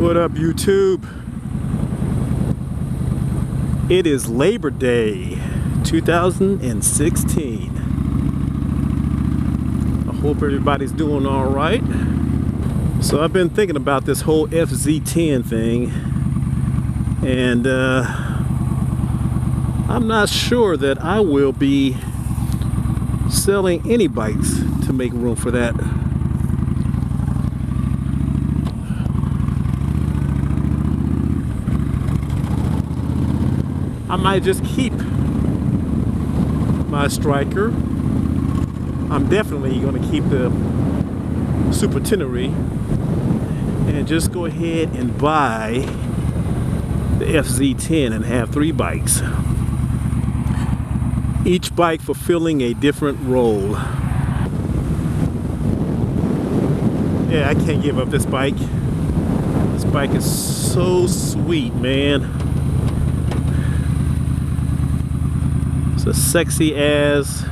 What up, YouTube? It is Labor Day 2016. I hope everybody's doing all right. So I've been thinking about this whole FZ10 thing, and I'm not sure that I will be selling any bikes to make room for that. I might just keep my Striker. I'm definitely going to keep the Super Tenere and just go ahead and buy the FZ10 and have 3 bikes. Each bike fulfilling a different role. Yeah, I can't give up this bike. This bike is so sweet, man. It's a sexy as,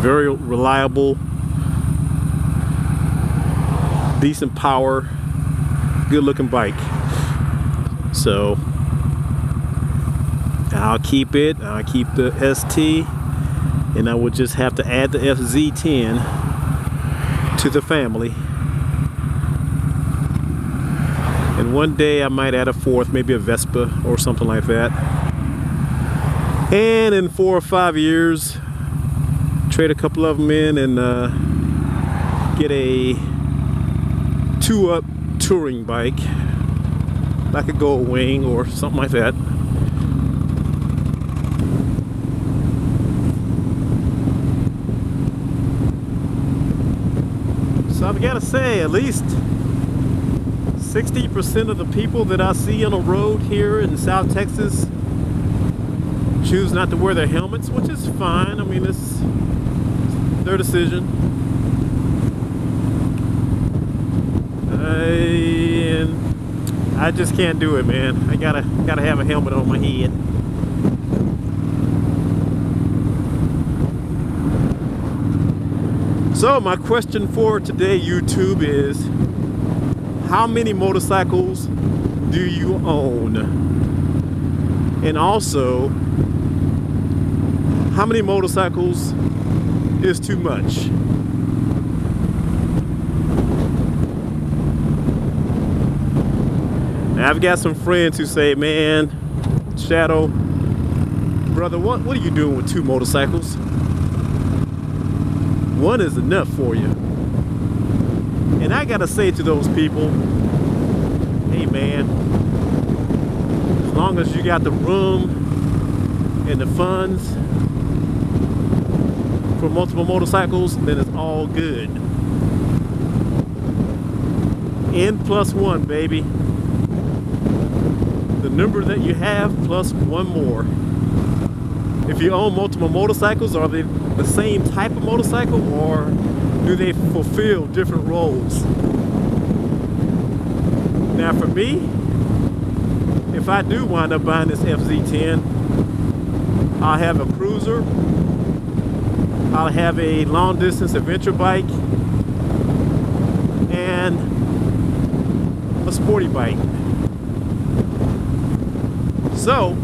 very reliable, decent power, good looking bike. So I'll keep it. I'll keep the ST, and I would just have to add the FZ10 to the family. And one day I might add a 4th, maybe a Vespa or something like that. And in 4 or 5 years, trade a couple of them in and get a 2-up touring bike, like a Gold Wing or something like that. So I've got to say, at least 60% of the people that I see on the road here in South Texas choose not to wear their helmets, which is fine. I mean, it's their decision. And I just can't do it, man. I gotta have a helmet on my head. So my question for today, YouTube, is how many motorcycles do you own? And also, how many motorcycles is too much? Now, I've got some friends who say, man, Shadow, brother, what are you doing with 2 motorcycles? One is enough for you. And I gotta say to those people, hey man, as long as you got the room and the funds for multiple motorcycles, then it's all good. N+1, baby. The number that you have plus 1 more. If you own multiple motorcycles, are they the same type of motorcycle, or do they fulfill different roles? Now for me, if I do wind up buying this FZ10, I'll have a cruiser, I'll have a long distance adventure bike, and a sporty bike. So,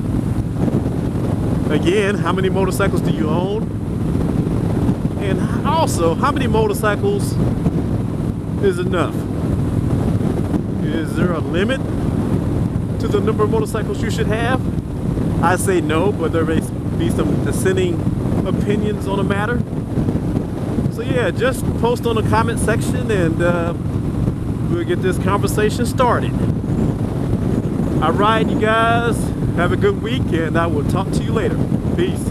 again, how many motorcycles do you own? And also, how many motorcycles is enough? Is there a limit to the number of motorcycles you should have? I say no, but there may be some dissenting opinions on the matter. So yeah, just post on the comment section and we'll get this conversation started. All right, you guys, have a good week, and I will talk to you later. Peace.